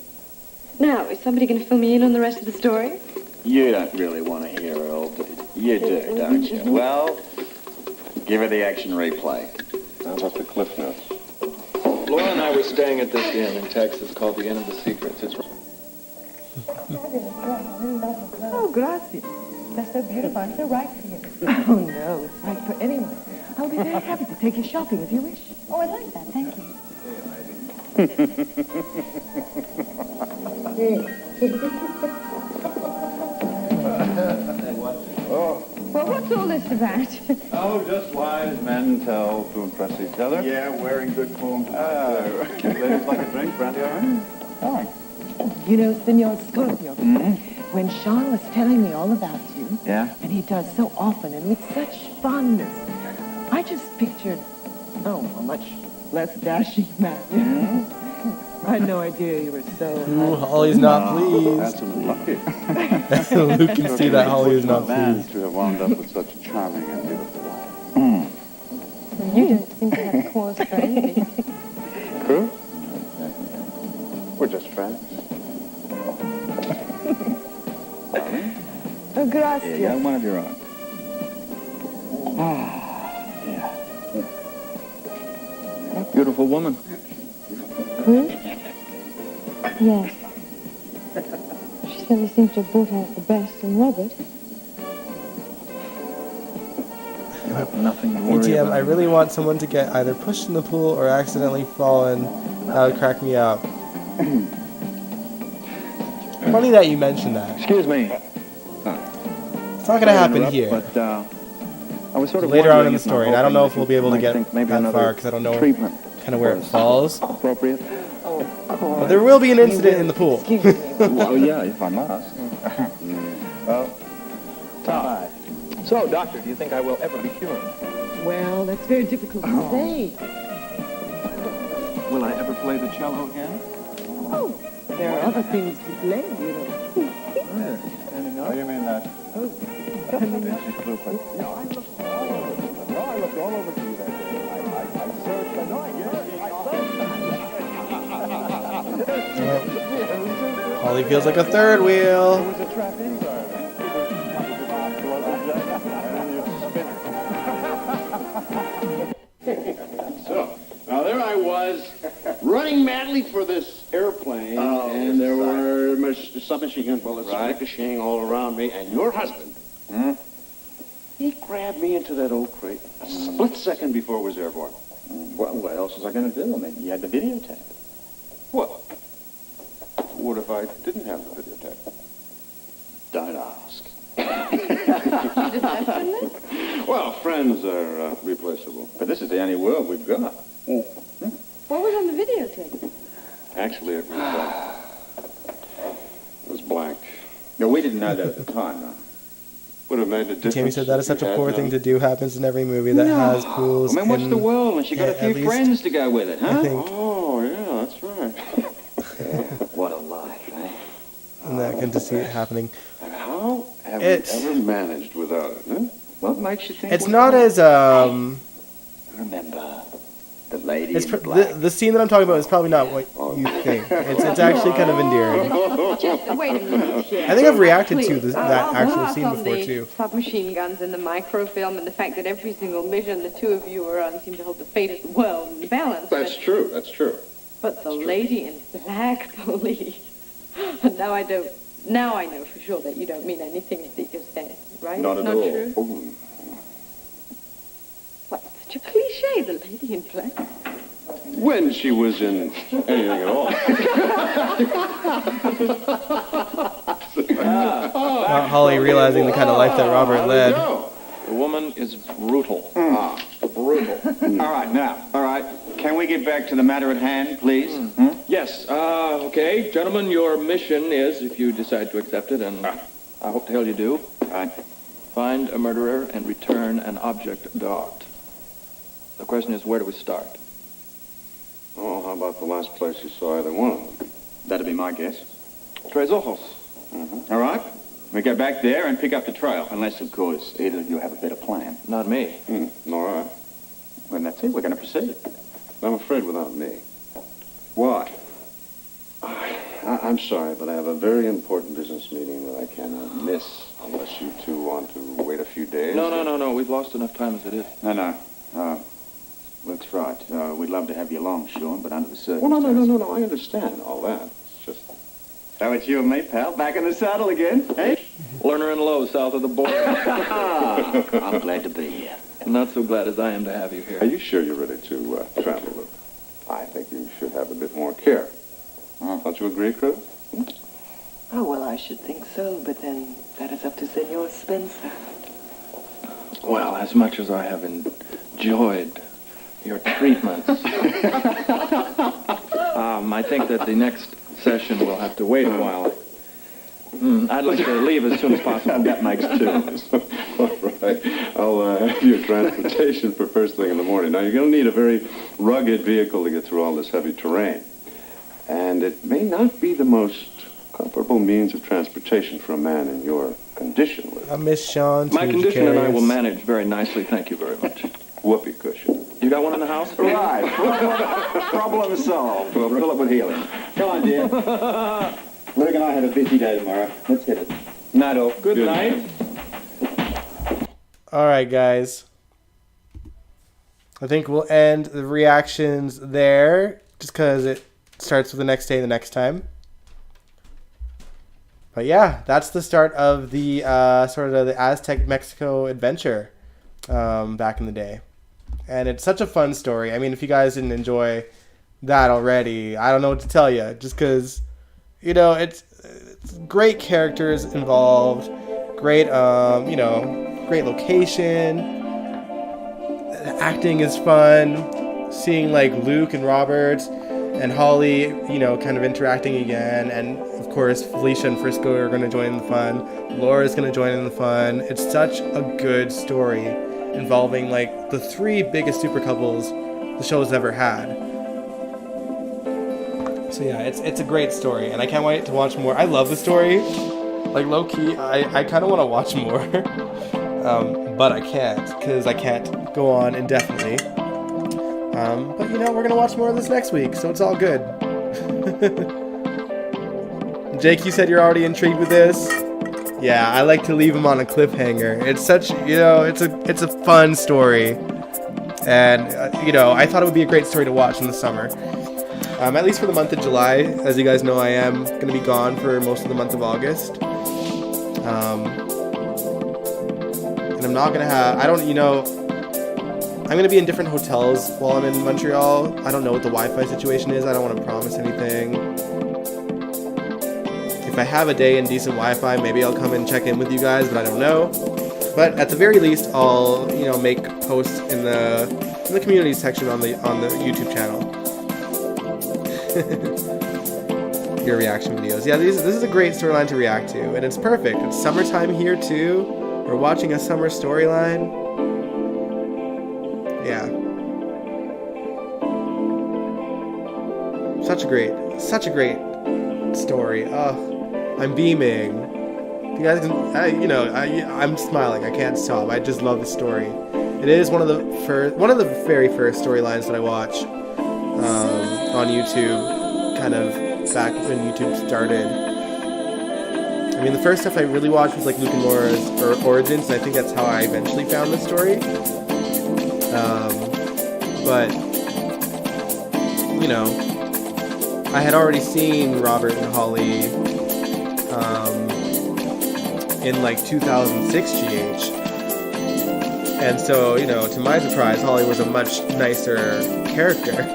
Now, is somebody going to fill me in on the rest of the story?
You don't really want to hear it all, do you? You do, don't you? Well, give her the action replay.
How about the Cliff Notes?
Laura and I were staying at this inn in Texas called the Inn of the Secrets. It's...
Oh, gracias. That's so beautiful. I'm so right for you. Oh, no, it's right for anyone. I'll be very happy to take you shopping if you wish.
Oh, I'd like that. Thank you.
Well,
what's all this about?
Oh, just wise men tell to impress each other.
Yeah, wearing good form.
Ladies like a drink, brandy, all right?
Oh. You know, Senor Scorpio, when Sean was telling me all about you,
Yeah?
and he does so often and with such fondness, I just pictured, a much less dashing man. I had no idea you were so...
Ooh, Holly's not pleased.
That's unlucky.
Luke can see that Holly is not
Man
pleased.
to have wound up with such a charming and beautiful wife.
You don't seem to have cause for envy.
Cruz? We're just friends.
Oh, gracias.
Yeah, you got one of your own. Beautiful woman.
Cruz? Yes. She certainly seems to have brought out the best in Robert.
You have nothing to worry
ATM,
about.
I really want someone to get either pushed in the pool or accidentally fall in. That would crack me up. Funny that you mentioned that.
Excuse me.
It's not gonna happen here.
But I was sort of
Later on
wondering
in the
if my
story, and I don't know
hoping
if we'll be able to
might
get
think maybe
that
another
far because I don't know
treatment
kind of where it
was
falls.
appropriate.
But there will be an incident in the pool.
Well, yeah, if I must.
Well, Tom. So, doctor, do you think I will ever be cured?
Well, that's very difficult to say.
Will I ever play the cello again?
Oh, there are other things to play, you know.
Standing
What do you mean that?
She's blue, but... No, I looked all over. No, I looked all over for you that day. I searched. I know I did.
Holly feels like a third wheel.
It was a trapeze artist.
So, now there I was, running madly for this airplane, and there were submachine bullets ricocheting all around me, and your husband, he grabbed me into that old crate a split second before it was airborne.
Well, what else was I going to do? I mean, you had the videotape.
Well, what if I didn't have the videotape? Don't ask. Well, friends are replaceable.
But this is the only world we've got.
What was on the videotape?
Actually, it was blank.
No, we didn't know that at the time, no.
Would have made a difference.
Tammy said that is
if
such
we
a
had
poor
known.
thing to do. Happens in every movie that has pools.
I mean, what's
in-
the world? And she got a
at
few
least,
friends to go with it, huh?
I think.
Oh, yeah, that's right.
What a life, eh?
And that can just see it happening.
And how have
It's-
we ever managed without it, huh?
What makes you think
It's
we're
not
going?
as
Remember, the lady
It's
in
pr-
black.
the scene that I'm talking about is probably not what you think. It's actually kind of endearing.
Just wait a minute, Jeff.
I think I've reacted to
Please.
that actual
Pass
scene
on
before
the
too.
submachine guns and the microfilm and the fact that every single mission the two of you were on seemed to hold the fate of the world in balance.
That's true, that's true.
But the lady in black police. Now I don't. Now I know for sure that you don't mean anything that you're saying, right?
Not at
Not
all.
true.
Oh,
What? Such a cliche, the lady in black.
when she was in anything at all.
Holly realizing the kind of life that Robert led.
The woman is brutal.
Brutal.
All right, now, all right. Can we get back to the matter at hand, please?
Yes, okay. Gentlemen, your mission is, if you decide to accept it, and I hope the hell you do,
Right.
find a murderer and return an object d'art. The question is, where do we start?
Oh, how about the last place you saw either one of them?
That'd be my guess.
Tres Ojos.
All right. We go back there and pick up the trail. Unless, of course, either of you have a better plan.
Not me.
All right.
Well, that's it. We're going to proceed.
I'm afraid without me.
Why?
I'm sorry, but I have a very important business meeting that I cannot miss unless you two want to wait a few days.
No. We've lost enough time as it is.
No. That's right. We'd love to have you along, Sean, but under the
Oh,
circumstances.
no. I understand all that. It's just...
So it's you and me, pal. Back in the saddle again, eh?
Lerner and Lowe, south of the border.
I'm glad to be here.
Not so glad as I am to have you here.
Are you sure you're ready to travel, Luke? I think you should have a bit more care. Don't you agree, Chris?
Oh, well, I should think so, but then that is up to Senor Spencer.
Well, as much as I have enjoyed your treatments, I think that the next session will have to wait a while. I'd like to leave as soon as possible.
That makes two.
All right. I'll have your transportation for first thing in the morning. Now, you're going to need a very rugged vehicle to get through all this heavy terrain. And it may not be the most comfortable means of transportation for a man in your condition, Luke.
I miss Sean.
My
too,
condition and I
Carries.
will manage very nicely. Thank you very much.
Whoopee cushion.
You got one in the house?
Right. Problem solved. We'll fill it with healing. Come on, dear. Luke and I have a busy day tomorrow. Let's get it. Night off.
Good night.
All right, guys. I think we'll end the reactions there, just because it starts with the next day, the next time. But yeah, that's the start of the sort of the Aztec Mexico adventure back in the day, and it's such a fun story. I mean, if you guys didn't enjoy that already, I don't know what to tell you. Just because, you know, it's great characters involved. Great, great location. The acting is fun. Seeing like Luke and Robert and Holly, kind of interacting again. And of course, Felicia and Frisco are going to join in the fun. Laura's going to join in the fun. It's such a good story involving like the 3 biggest super couples the show's ever had. So yeah, it's a great story, and I can't wait to watch more. I love the story. Like, low-key, I kind of want to watch more. But I can't, because I can't go on indefinitely. But, we're going to watch more of this next week, so it's all good. Jake, you said you're already intrigued with this? Yeah, I like to leave them on a cliffhanger. It's such, it's a fun story. And, I thought it would be a great story to watch in the summer. At least for the month of July. As you guys know, I am going to be gone for most of the month of August. And I'm not going to have... I'm going to be in different hotels while I'm in Montreal. I don't know what the Wi-Fi situation is. I don't want to promise anything. If I have a day in decent Wi-Fi, maybe I'll come and check in with you guys, but I don't know. But at the very least, I'll, make posts in the community section on the YouTube channel. Your reaction videos. Yeah, this is a great storyline to react to, and it's perfect. It's summertime here too. We're watching a summer storyline. Yeah. Such a great story. Oh, I'm beaming. You guys can, I'm smiling. I can't stop. I just love the story. It is one of the very first storylines that I watch on YouTube, kind of back when YouTube started. I mean, the first stuff I really watched was like Luke and Laura's origins, and I think that's how I eventually found the story. But I had already seen Robert and Holly in like 2006 GH, and so to my surprise, Holly was a much nicer character.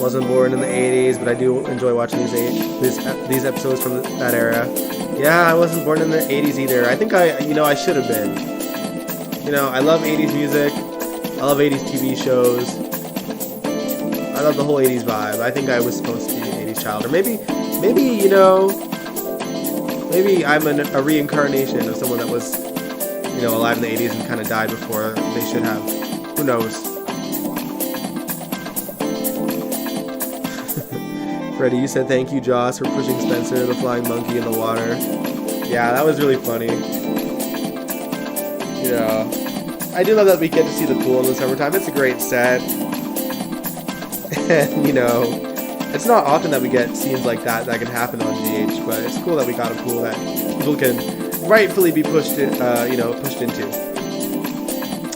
Wasn't born in the 80s, but I do enjoy watching these episodes from that era. Yeah, I wasn't born in the 80s either. I think I should have been. I love 80s music. I love 80s TV shows. I love the whole 80s vibe. I think I was supposed to be an 80s child. Or maybe I'm a reincarnation of someone that was, alive in the 80s and kind of died before they should have. Who knows? Freddie, you said thank you, Joss, for pushing Spencer, the flying monkey, in the water. Yeah, that was really funny. I do love that we get to see the pool in the summertime. It's a great set. And, it's not often that we get scenes like that can happen on GH, but it's cool that we got a pool that people can rightfully be pushed into.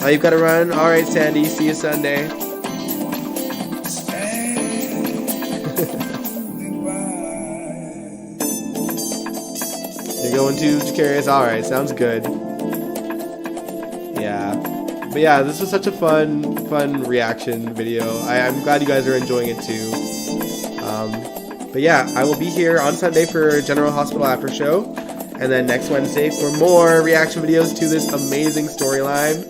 Oh, you've got to run? All right, Sandy, see you Sunday. You're going to Jacarius? Alright, sounds good. Yeah. But yeah, this was such a fun reaction video. I'm glad you guys are enjoying it too. But yeah, I will be here on Sunday for General Hospital After Show. And then next Wednesday for more reaction videos to this amazing storyline.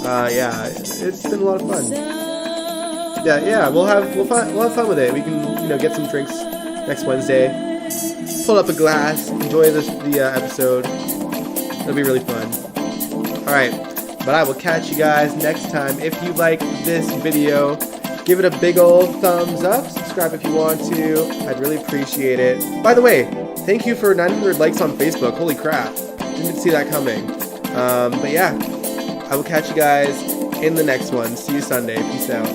Yeah, it's been a lot of fun. Yeah, we'll have fun with it. We can, get some drinks next Wednesday. Pull up a glass, enjoy the episode. It'll be really fun. Alright, but I will catch you guys next time. If you like this video, give it a big old thumbs up. Subscribe if you want to. I'd really appreciate it. By the way, thank you for 900 likes on Facebook. Holy crap. Didn't see that coming. But yeah, I will catch you guys in the next one. See you Sunday. Peace out.